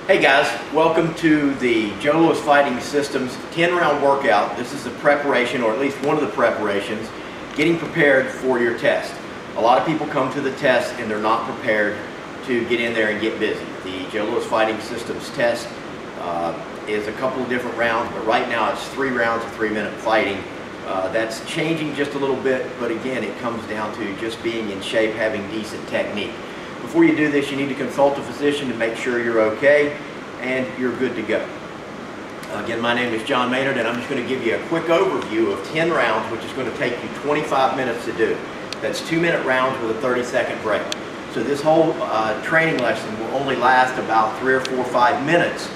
Hey guys, welcome to the Joe Louis Fighting Systems 10-round workout. This is the preparation, or at least one of the preparations, getting prepared for your test. A lot of people come to the test and they're not prepared to get in there and get busy. The Joe Louis Fighting Systems test is a couple of different rounds, but right now it's 3 rounds of 3-minute fighting. That's changing just a little bit, but again, it comes down to just being in shape, having decent technique. Before you do this, you need to consult a physician to make sure you're okay and you're good to go. Again, my name is John Maynard, and I'm just going to give you a quick overview of 10 rounds, which is going to take you 25 minutes to do. That's 2-minute rounds with a 30-second break. So this whole training lesson will only last about 3 or 4 or 5 minutes,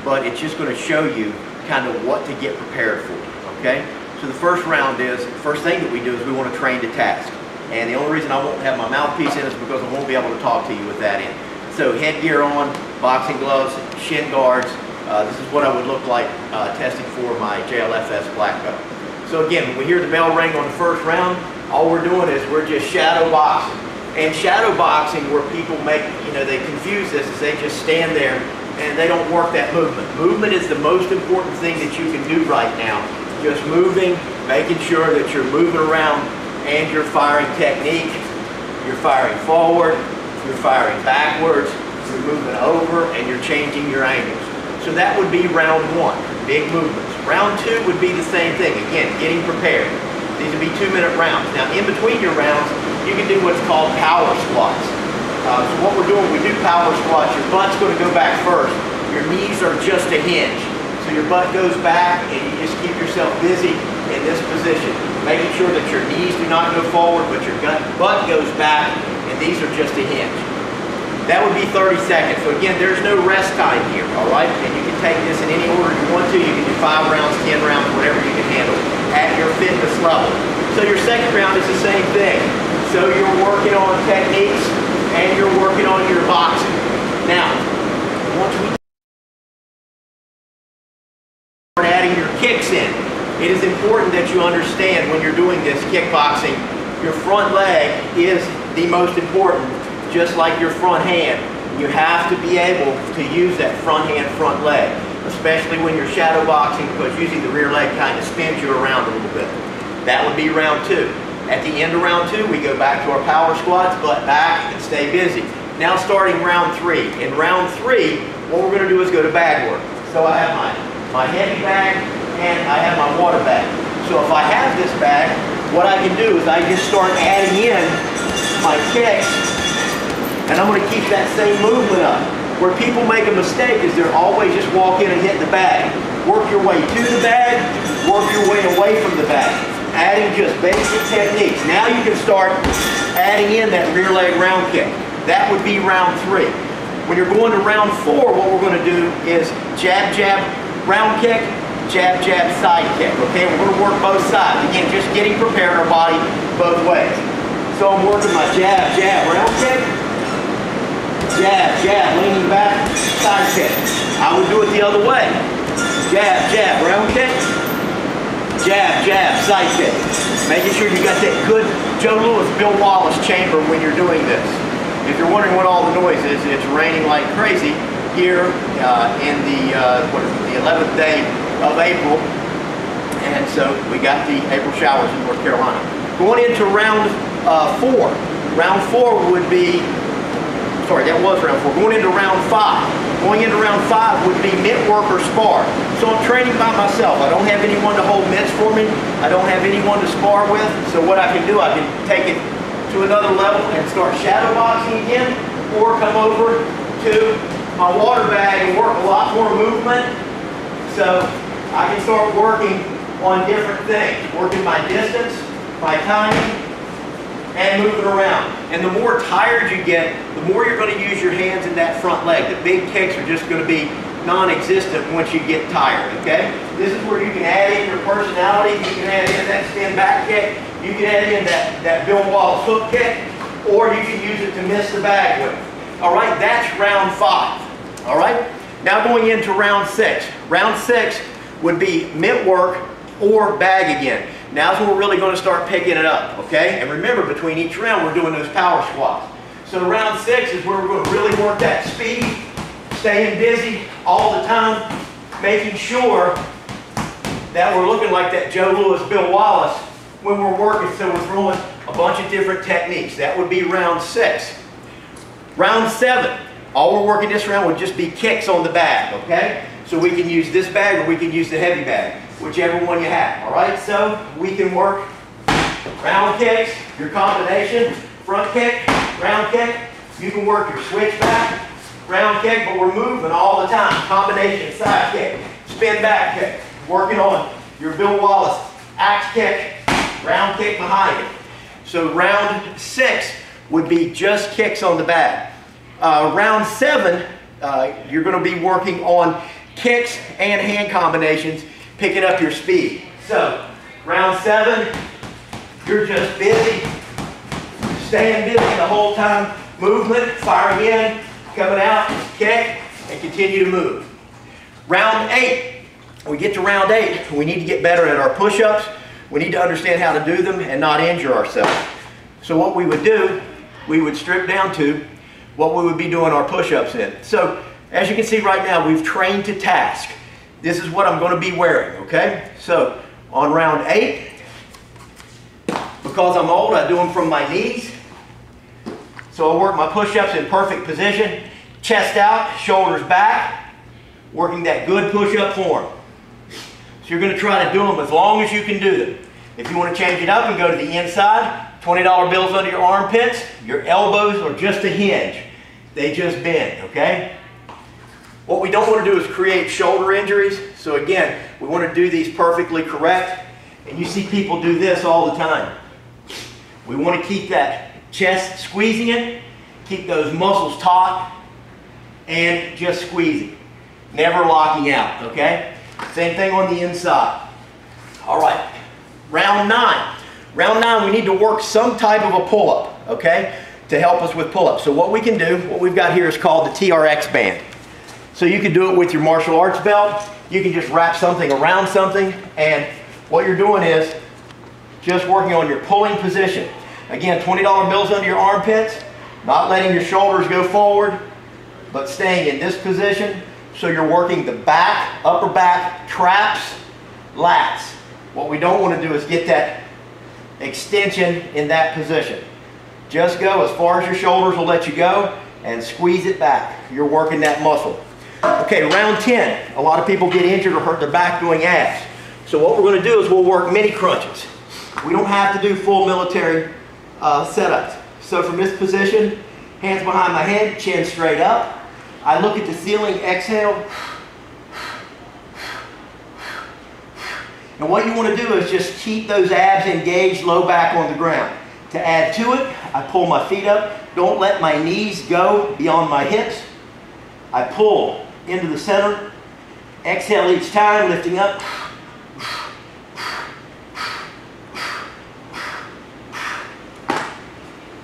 but it's just going to show you kind of what to get prepared for, okay? So the first round is, the first thing that we do is we want to train to task. And the only reason I won't have my mouthpiece in is because I won't be able to talk to you with that in. So headgear on, boxing gloves, shin guards. This is what I would look like testing for my JLFS black belt. So again, when we hear the bell ring on the first round, all we're doing is we're just shadow boxing. And shadow boxing, where people make, they confuse this, is they just stand there and they don't work that movement. Movement is the most important thing that you can do right now. Just moving, making sure that you're moving around and your firing technique. You're firing forward, you're firing backwards, you're moving over, and you're changing your angles. So that would be round 1, big movements. Round 2 would be the same thing, again, getting prepared. These would be 2-minute rounds. Now in between your rounds, you can do what's called power squats. So what we're doing, we do power squats, your butt's going to go back first. Your knees are just a hinge. So your butt goes back and you just keep yourself busy in this position, making sure that your knees do not go forward, but your butt goes back, and these are just a hinge. That would be 30 seconds. So again, there's no rest time here, all right? And you can take this in any order you want to. You can do 5 rounds, 10 rounds, whatever you can handle at your fitness level. So your second round is the same thing. So you're working on techniques and you're working on your boxing. Now, once we start adding your kicks in, it is important that you understand when you're doing this kickboxing, your front leg is the most important, just like your front hand. You have to be able to use that front hand, front leg, especially when you're shadow boxing, because usually the rear leg kind of spins you around a little bit. That would be round 2. At the end of round 2, we go back to our power squats, butt back, and stay busy. Now starting round 3. In round 3, what we're going to do is go to bag work. So I have my heavy bag, and I have my water bag. So if I have this bag, what I can do is I just start adding in my kicks, and I'm going to keep that same movement up. Where people make a mistake is they're always just walk in and hit the bag. Work your way to the bag, work your way away from the bag. Adding just basic techniques. Now you can start adding in that rear leg round kick. That would be round 3. When you're going to round 4, what we're going to do is jab, jab, round kick, jab, jab, side kick. Okay, we're going to work both sides. Again, just getting prepared our body both ways. So I'm working my jab, jab, round kick, jab, jab, leaning back, side kick. I would do it the other way. Jab, jab, round kick, jab, jab, side kick. Making sure you got that good Joe Louis, Bill Wallace chamber when you're doing this. If you're wondering what all the noise is, it's raining like crazy here in the 11th day of April, and so we got the April showers in North Carolina. Going into round 4. Round 4 would be, sorry, that was round 4. Going into round 5. Going into round 5 would be mitt work or spar. So I'm training by myself. I don't have anyone to hold mitts for me. I don't have anyone to spar with. So what I can do, I can take it to another level and start shadow boxing again, or come over to my water bag and work a lot more movement. So I can start working on different things, working my distance, my timing, and moving around. And the more tired you get, the more you're going to use your hands in that front leg. The big kicks are just going to be non-existent once you get tired, okay? This is where you can add in your personality. You can add in that spin back kick. You can add in that Bill Wallace hook kick, or you can use it to miss the bag with. All right, that's round 5. All right? Now going into round 6. Round 6 would be mitt work or bag again. Now's when we're really going to start picking it up, okay? And remember, between each round, we're doing those power squats. So round 6 is where we're going to really work that speed, staying busy all the time, making sure that we're looking like that Joe Louis, Bill Wallace when we're working. So we're throwing a bunch of different techniques. That would be round 6. Round 7, all we're working this round would just be kicks on the bag, okay? So we can use this bag or we can use the heavy bag, whichever one you have, all right? So we can work round kicks, your combination, front kick, round kick. You can work your switch back, round kick, but we're moving all the time. Combination, side kick, spin back kick. Working on your Bill Wallace, axe kick, round kick behind it. So round 6 would be just kicks on the bag. Round 7, you're going to be working on kicks and hand combinations, picking up your speed. So round 7, you're just busy, staying busy the whole time, movement, firing in, coming out, kick, and continue to move. Round 8, we get to round 8, we need to get better at our push-ups. We need to understand how to do them and not injure ourselves. So what we would do, we would strip down to what we would be doing our push-ups in. So as you can see right now, we've trained to task. This is what I'm going to be wearing, okay? So on round 8, because I'm old, I do them from my knees. So I work my push-ups in perfect position, chest out, shoulders back, working that good push-up form. So you're going to try to do them as long as you can do them. If you want to change it up and go to the inside, $20 bills under your armpits, your elbows are just a hinge. They just bend, okay? What we don't want to do is create shoulder injuries. So again, we want to do these perfectly correct. And you see people do this all the time. We want to keep that chest squeezing it, keep those muscles taut, and just squeezing. Never locking out, okay? Same thing on the inside. All right, round 9. Round 9, we need to work some type of a pull-up, okay, to help us with pull-ups. So what we can do, what we've got here is called the TRX band. So you can do it with your martial arts belt. You can just wrap something around something, and what you're doing is just working on your pulling position. Again, $20 bills under your armpits, not letting your shoulders go forward, but staying in this position. So you're working the back, upper back, traps, lats. What we don't want to do is get that extension in that position. Just go as far as your shoulders will let you go and squeeze it back. You're working that muscle. Okay, round 10. A lot of people get injured or hurt their back doing abs. So what we're going to do is we'll work mini crunches. We don't have to do full military setups. So from this position, hands behind my head, chin straight up. I look at the ceiling, exhale. And what you want to do is just keep those abs engaged, low back on the ground. To add to it, I pull my feet up. Don't let my knees go beyond my hips. I pull into the center. Exhale each time, lifting up.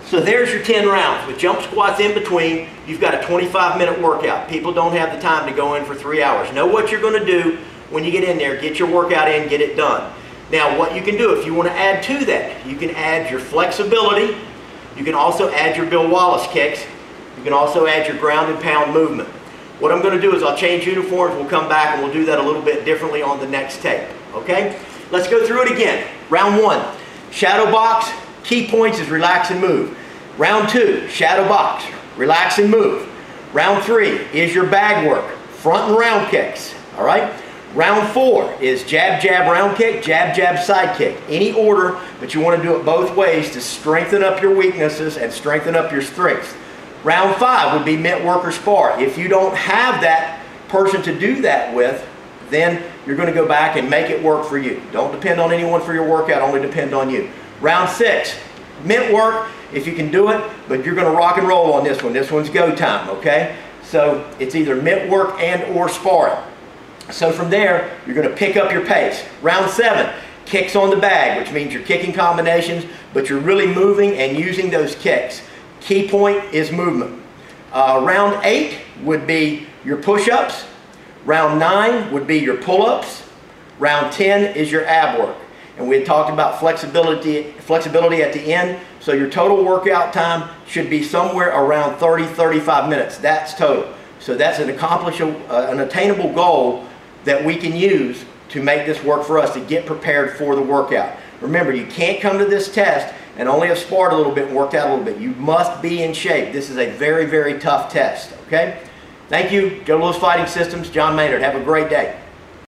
So there's your 10 rounds. With jump squats in between, you've got a 25-minute workout. People don't have the time to go in for 3 hours. Know what you're going to do when you get in there. Get your workout in, get it done. Now what you can do, if you want to add to that, you can add your flexibility. You can also add your Bill Wallace kicks. You can also add your ground and pound movement. What I'm going to do is I'll change uniforms. We'll come back and we'll do that a little bit differently on the next tape. Okay? Let's go through it again. Round 1, shadow box. Key points is relax and move. Round 2, shadow box, relax and move. Round 3 is your bag work, front and round kicks, all right? Round 4 is jab, jab, round kick, jab, jab, side kick. Any order, but you want to do it both ways to strengthen up your weaknesses and strengthen up your strengths. Round 5 would be mitt work or spar. If you don't have that person to do that with, then you're going to go back and make it work for you. Don't depend on anyone for your workout, only depend on you. Round 6, mitt work, if you can do it, but you're going to rock and roll on this one. This one's go time, okay? So it's either mitt work and or sparring. So from there, you're going to pick up your pace. Round 7, kicks on the bag, which means you're kicking combinations, but you're really moving and using those kicks. Key point is movement. Round 8 would be your push-ups. Round 9 would be your pull-ups. Round 10 is your ab work. And we had talked about flexibility at the end. So your total workout time should be somewhere around 30-35 minutes. That's total. So that's an attainable goal that we can use to make this work for us, to get prepared for the workout. Remember, you can't come to this test and only have sparred a little bit and worked out a little bit. You must be in shape. This is a very, very tough test, okay? Thank you, Joe Louis Fighting Systems, John Maynard. Have a great day.